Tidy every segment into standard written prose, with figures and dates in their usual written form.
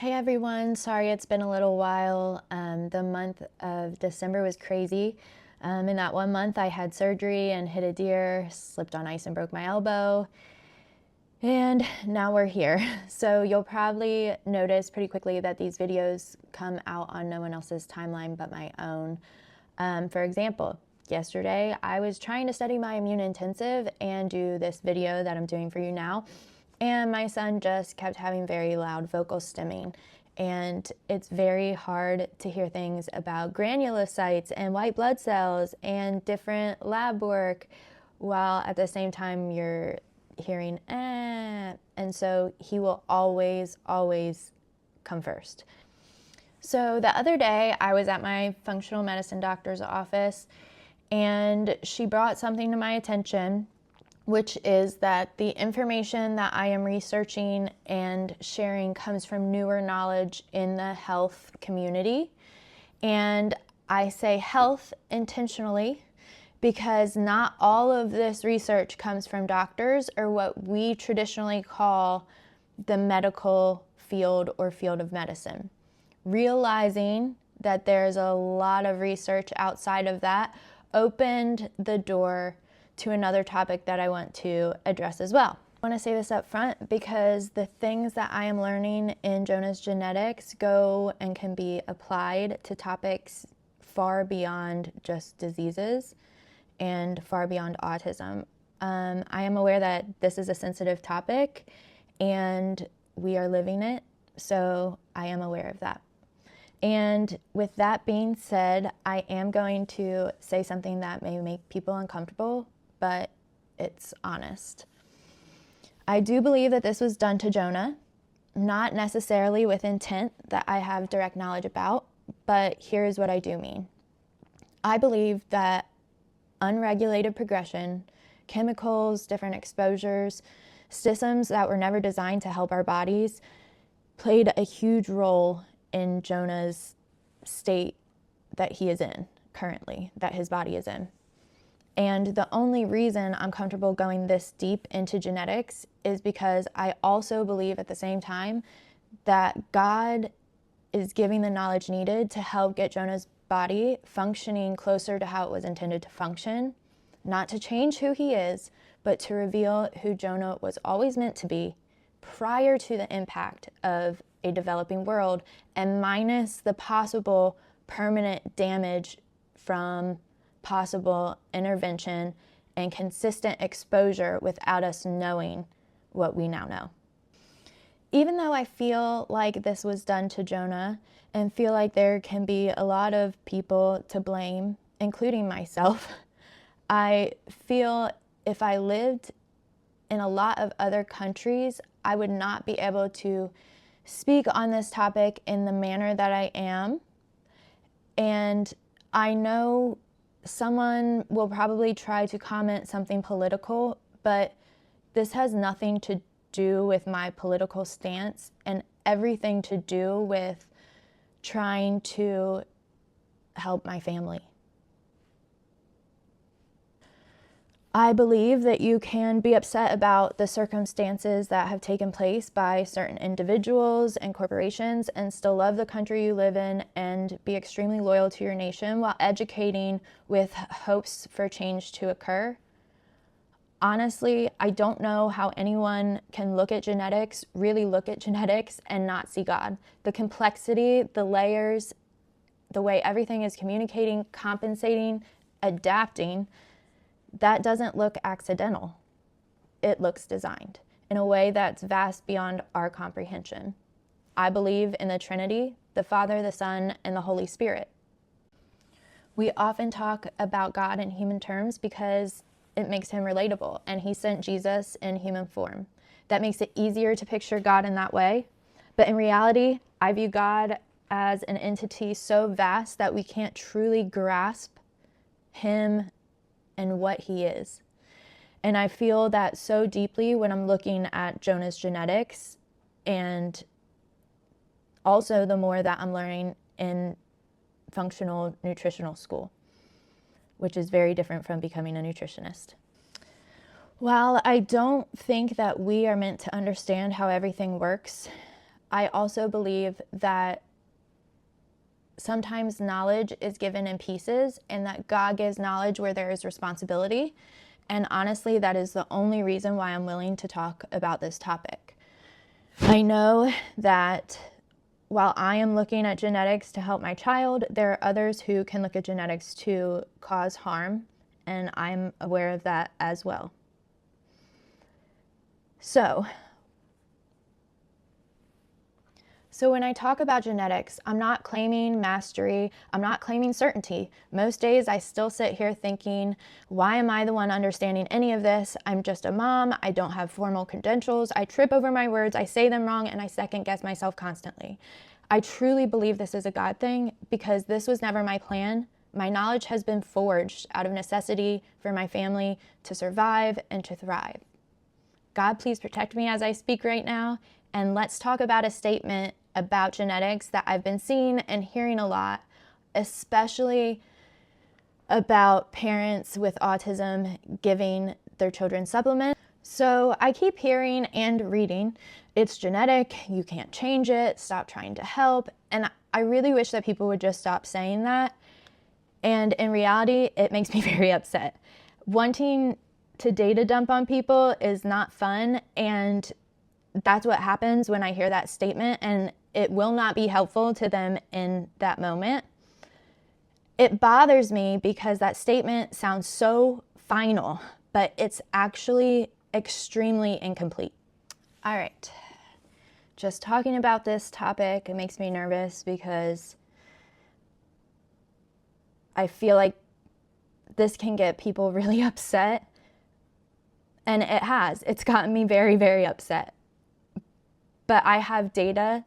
Hey everyone, sorry it's been a little while. The month of December was crazy. In that 1 month, I had surgery and hit a deer, slipped on ice and broke my elbow, and now we're here. So you'll probably notice pretty quickly that these videos come out on no one else's timeline but my own. For example, yesterday I was trying to study my immune intensive and do this video that I'm doing for you now. And my son just kept having very loud vocal stimming. And it's very hard to hear things about granulocytes and white blood cells and different lab work while at the same time you're hearing eh. And so he will always come first. So the other day I was at my functional medicine doctor's office and she brought something to my attention, which is that the information that I am researching and sharing comes from newer knowledge in the health community. And I say health intentionally because not all of this research comes from doctors or what we traditionally call the medical field or field of medicine. Realizing that there's a lot of research outside of that opened the door to another topic that I want to address as well. I want to say this up front because the things that I am learning in Jonah's genetics go and can be applied to topics far beyond just diseases and far beyond autism. I am aware that this is a sensitive topic and we are living it, so I am aware of that. And with that being said, I am going to say something that may make people uncomfortable, but it's honest. I do believe that this was done to Jonah, not necessarily with intent that I have direct knowledge about, but here's what I do mean. I believe that unregulated progression, chemicals, different exposures, systems that were never designed to help our bodies, played a huge role in Jonah's state that he is in currently, that his body is in. And the only reason I'm comfortable going this deep into genetics is because I also believe at the same time that God is giving the knowledge needed to help get Jonah's body functioning closer to how it was intended to function, not to change who he is, but to reveal who Jonah was always meant to be prior to the impact of a developing world and minus the possible permanent damage from possible intervention and consistent exposure without us knowing what we now know. Even though I feel like this was done to Jonah and feel like there can be a lot of people to blame, including myself, I feel if I lived in a lot of other countries, I would not be able to speak on this topic in the manner that I am. And I know someone will probably try to comment something political, but this has nothing to do with my political stance and everything to do with trying to help my family. I believe that you can be upset about the circumstances that have taken place by certain individuals and corporations and still love the country you live in and be extremely loyal to your nation while educating with hopes for change to occur. Honestly, I don't know how anyone can really look at genetics and not see God. The complexity, the layers, the way everything is communicating, compensating, adapting, that doesn't look accidental. It looks designed in a way that's vast beyond our comprehension. I believe in the Trinity, the Father, the Son, and the Holy Spirit. We often talk about God in human terms because it makes him relatable, and he sent Jesus in human form. That makes it easier to picture God in that way. But in reality, I view God as an entity so vast that we can't truly grasp him and what he is. And I feel that so deeply when I'm looking at Jonah's genetics, and also the more that I'm learning in functional nutritional school, which is very different from becoming a nutritionist. While I don't think that we are meant to understand how everything works, I also believe that sometimes knowledge is given in pieces and that God gives knowledge where there is responsibility. And honestly, that is the only reason why I'm willing to talk about this topic. I know that while I am looking at genetics to help my child, there are others who can look at genetics to cause harm, and I'm aware of that as well. So when I talk about genetics, I'm not claiming mastery, I'm not claiming certainty. Most days I still sit here thinking, why am I the one understanding any of this? I'm just a mom, I don't have formal credentials, I trip over my words, I say them wrong, and I second guess myself constantly. I truly believe this is a God thing because this was never my plan. My knowledge has been forged out of necessity for my family to survive and to thrive. God, please protect me as I speak right now, and let's talk about a statement about genetics that I've been seeing and hearing a lot, especially about parents with autism giving their children supplements. So I keep hearing and reading, it's genetic, you can't change it, stop trying to help. And I really wish that people would just stop saying that. And in reality, it makes me very upset. Wanting to data dump on people is not fun, and that's what happens when I hear that statement, and it will not be helpful to them in that moment. It bothers me because that statement sounds so final, but it's actually extremely incomplete. All right, just talking about this topic, it makes me nervous because I feel like this can get people really upset, and it has. It's gotten me very, very upset. But I have data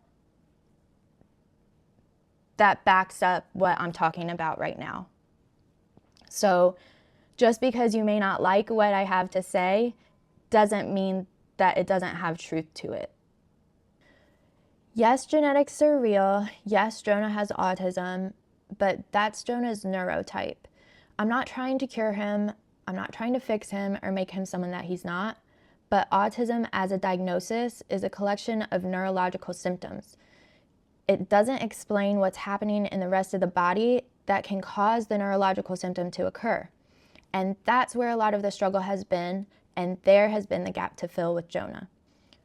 that backs up what I'm talking about right now. So just because you may not like what I have to say doesn't mean that it doesn't have truth to it. Yes, genetics are real. Yes, Jonah has autism, but that's Jonah's neurotype. I'm not trying to cure him. I'm not trying to fix him or make him someone that he's not. But autism as a diagnosis is a collection of neurological symptoms. It doesn't explain what's happening in the rest of the body that can cause the neurological symptom to occur. And that's where a lot of the struggle has been, and there has been the gap to fill with Jonah.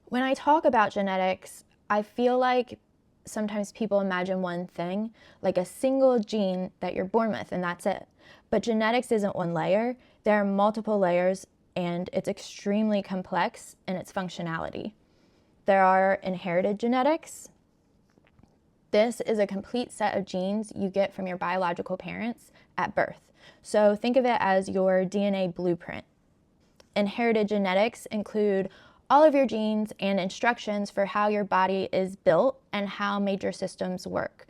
When I talk about genetics, I feel like sometimes people imagine one thing, like a single gene that you're born with, and that's it. But genetics isn't one layer. There are multiple layers, and it's extremely complex in its functionality. There are inherited genetics. This is a complete set of genes you get from your biological parents at birth. So think of it as your DNA blueprint. Inherited genetics include all of your genes and instructions for how your body is built and how major systems work.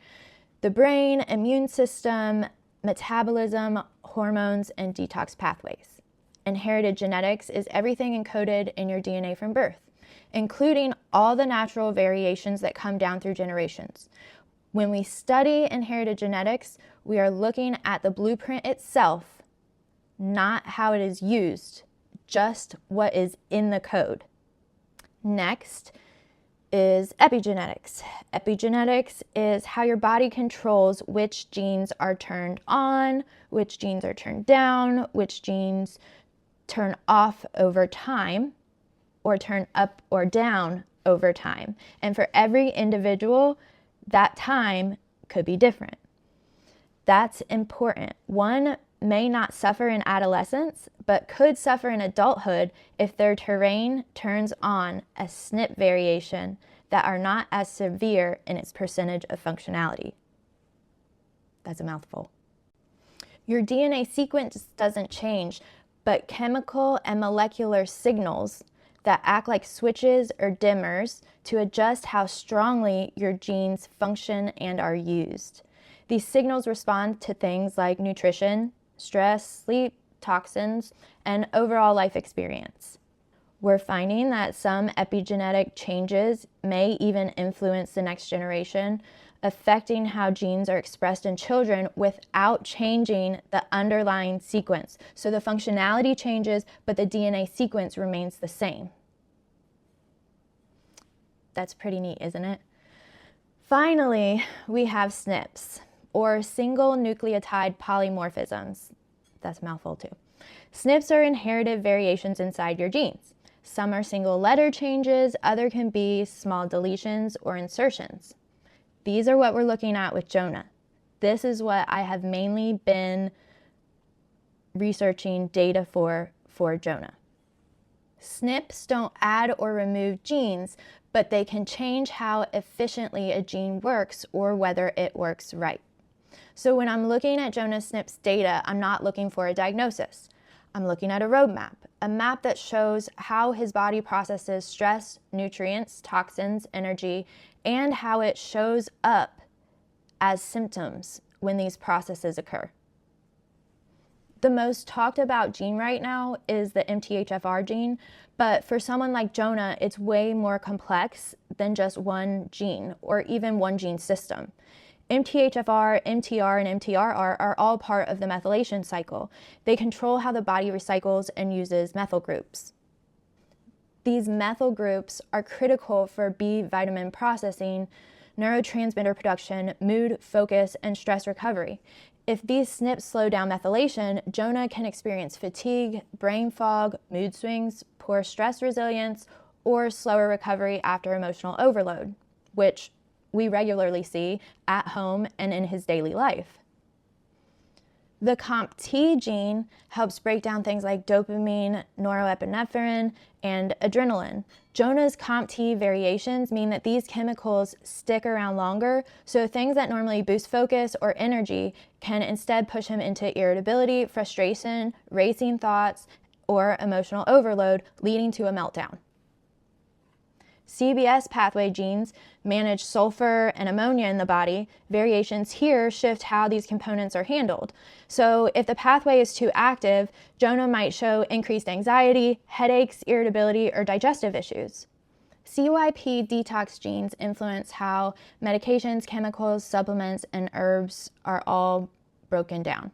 The brain, immune system, metabolism, hormones, and detox pathways. Inherited genetics is everything encoded in your DNA from birth, including all the natural variations that come down through generations. When we study inherited genetics, we are looking at the blueprint itself, not how it is used, just what is in the code. Next is epigenetics. Epigenetics is how your body controls which genes are turned on, which genes are turned down, which genes turn off over time, or turn up or down over time. And for every individual, that time could be different. That's important. One may not suffer in adolescence, but could suffer in adulthood if their terrain turns on a SNP variation that are not as severe in its percentage of functionality. That's a mouthful. Your DNA sequence doesn't change, but chemical and molecular signals that act like switches or dimmers to adjust how strongly your genes function and are used. These signals respond to things like nutrition, stress, sleep, toxins, and overall life experience. We're finding that some epigenetic changes may even influence the next generation, affecting how genes are expressed in children without changing the underlying sequence. So the functionality changes, but the DNA sequence remains the same. That's pretty neat, isn't it? Finally, we have SNPs, or single nucleotide polymorphisms. That's a mouthful too. SNPs are inherited variations inside your genes. Some are single letter changes, other can be small deletions or insertions. These are what we're looking at with Jonah. This is what I have mainly been researching data for Jonah. SNPs don't add or remove genes, but they can change how efficiently a gene works or whether it works right. So when I'm looking at Jonah's SNPs data, I'm not looking for a diagnosis. I'm looking at a roadmap, a map that shows how his body processes stress, nutrients, toxins, energy, and how it shows up as symptoms when these processes occur. The most talked about gene right now is the MTHFR gene, but for someone like Jonah, it's way more complex than just one gene or even one gene system. MTHFR, MTR, and MTRR are all part of the methylation cycle. They control how the body recycles and uses methyl groups. These methyl groups are critical for B vitamin processing, neurotransmitter production, mood, focus, and stress recovery. If these SNPs slow down methylation, Jonah can experience fatigue, brain fog, mood swings, poor stress resilience, or slower recovery after emotional overload, which we regularly see at home and in his daily life. The COMT gene helps break down things like dopamine, norepinephrine, and adrenaline. Jonah's COMT variations mean that these chemicals stick around longer, so things that normally boost focus or energy can instead push him into irritability, frustration, racing thoughts, or emotional overload, leading to a meltdown. CBS pathway genes manage sulfur and ammonia in the body. Variations here shift how these components are handled. So if the pathway is too active, Jonah might show increased anxiety, headaches, irritability, or digestive issues. CYP detox genes influence how medications, chemicals, supplements, and herbs are all broken down.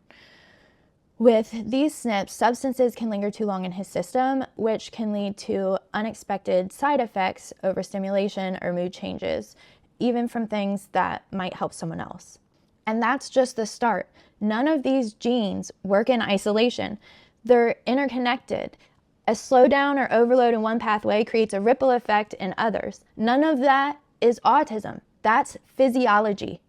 With these SNPs, substances can linger too long in his system, which can lead to unexpected side effects, overstimulation, or mood changes, even from things that might help someone else. And that's just the start. None of these genes work in isolation. They're interconnected. A slowdown or overload in one pathway creates a ripple effect in others. None of that is autism. That's physiology.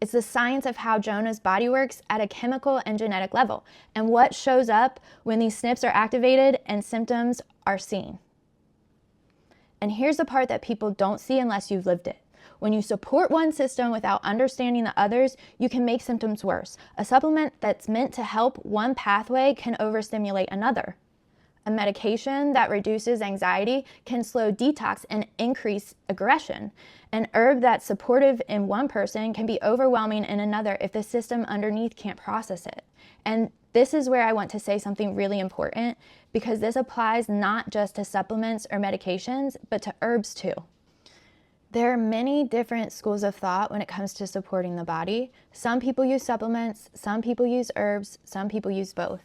It's the science of how Jonah's body works at a chemical and genetic level, and what shows up when these SNPs are activated and symptoms are seen. And here's the part that people don't see unless you've lived it. When you support one system without understanding the others, you can make symptoms worse. A supplement that's meant to help one pathway can overstimulate another. A medication that reduces anxiety can slow detox and increase aggression. An herb that's supportive in one person can be overwhelming in another if the system underneath can't process it. And this is where I want to say something really important, because this applies not just to supplements or medications, but to herbs too. There are many different schools of thought when it comes to supporting the body. Some people use supplements, some people use herbs, some people use both.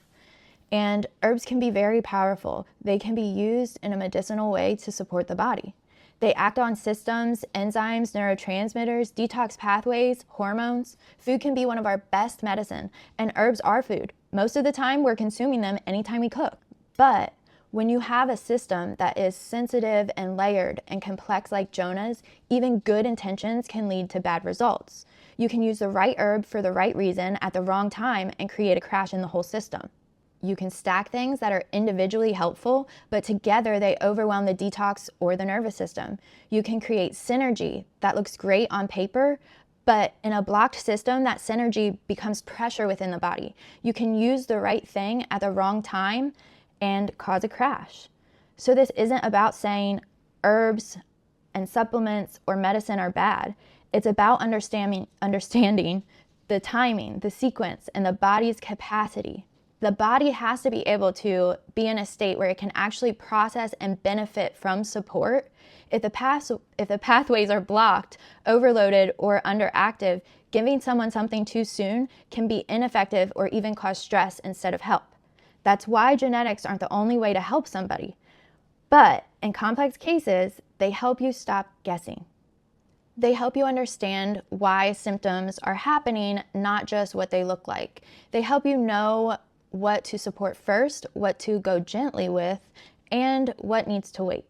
And herbs can be very powerful. They can be used in a medicinal way to support the body. They act on systems, enzymes, neurotransmitters, detox pathways, hormones. Food can be one of our best medicine, and herbs are food. Most of the time, we're consuming them anytime we cook. But when you have a system that is sensitive and layered and complex like Jonah's, even good intentions can lead to bad results. You can use the right herb for the right reason at the wrong time and create a crash in the whole system. You can stack things that are individually helpful, but together they overwhelm the detox or the nervous system. You can create synergy that looks great on paper, but in a blocked system, that synergy becomes pressure within the body. You can use the right thing at the wrong time and cause a crash. So this isn't about saying herbs and supplements or medicine are bad. It's about understanding the timing, the sequence, and the body's capacity. The body has to be able to be in a state where it can actually process and benefit from support. If the pathways are blocked, overloaded, or underactive, giving someone something too soon can be ineffective or even cause stress instead of help. That's why genetics aren't the only way to help somebody. But in complex cases, they help you stop guessing. They help you understand why symptoms are happening, not just what they look like. They help you know what to support first, what to go gently with, and what needs to wait.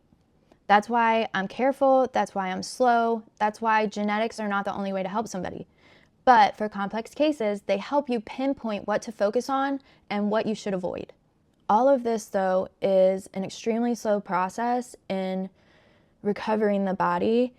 That's why I'm careful, that's why I'm slow, that's why genetics are not the only way to help somebody. But for complex cases, they help you pinpoint what to focus on and what you should avoid. All of this, though, is an extremely slow process in recovering the body,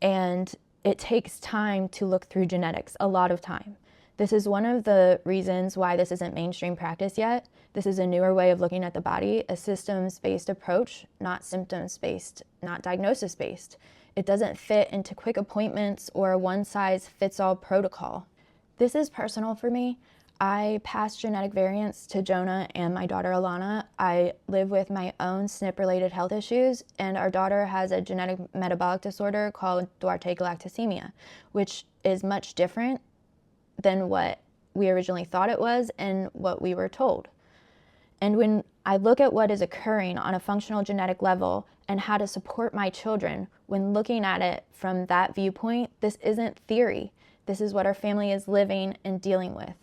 and it takes time to look through genetics, a lot of time. This is one of the reasons why this isn't mainstream practice yet. This is a newer way of looking at the body, a systems-based approach, not symptoms-based, not diagnosis-based. It doesn't fit into quick appointments or a one-size-fits-all protocol. This is personal for me. I passed genetic variants to Jonah and my daughter Alana. I live with my own SNP-related health issues, and our daughter has a genetic metabolic disorder called Duarte galactosemia, which is much different than what we originally thought it was and what we were told. And when I look at what is occurring on a functional genetic level and how to support my children, when looking at it from that viewpoint, this isn't theory. This is what our family is living and dealing with.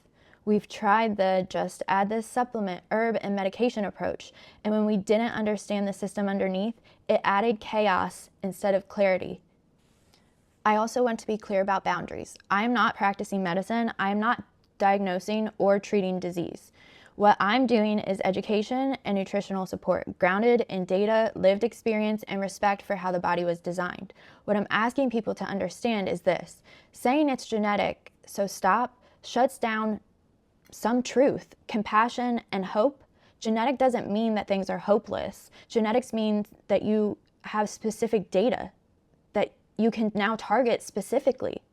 We've tried the just add this supplement, herb, and medication approach, and when we didn't understand the system underneath, it added chaos instead of clarity. I also want to be clear about boundaries. I am not practicing medicine. I am not diagnosing or treating disease. What I'm doing is education and nutritional support, grounded in data, lived experience, and respect for how the body was designed. What I'm asking people to understand is this: saying it's genetic, so stop, shuts down some truth, compassion, and hope. Genetic doesn't mean that things are hopeless. Genetics means that you have specific data that you can now target specifically.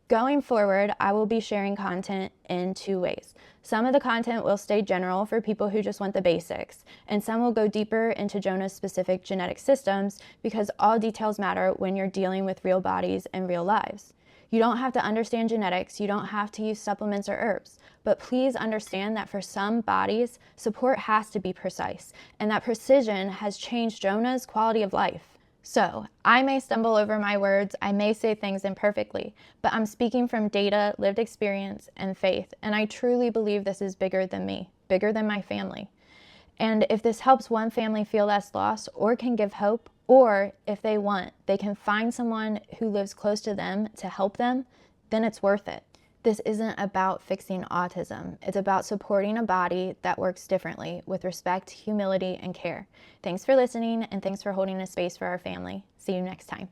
Going forward, I will be sharing content in two ways. Some of the content will stay general for people who just want the basics, and some will go deeper into Jonah's specific genetic systems, because all details matter when you're dealing with real bodies and real lives. You don't have to understand genetics, you don't have to use supplements or herbs, but please understand that for some bodies, support has to be precise, and that precision has changed Jonah's quality of life. So, I may stumble over my words, I may say things imperfectly, but I'm speaking from data, lived experience, and faith, and I truly believe this is bigger than me, bigger than my family. And if this helps one family feel less lost or can give hope, or if they want, they can find someone who lives close to them to help them, then it's worth it. This isn't about fixing autism. It's about supporting a body that works differently with respect, humility, and care. Thanks for listening, and thanks for holding a space for our family. See you next time.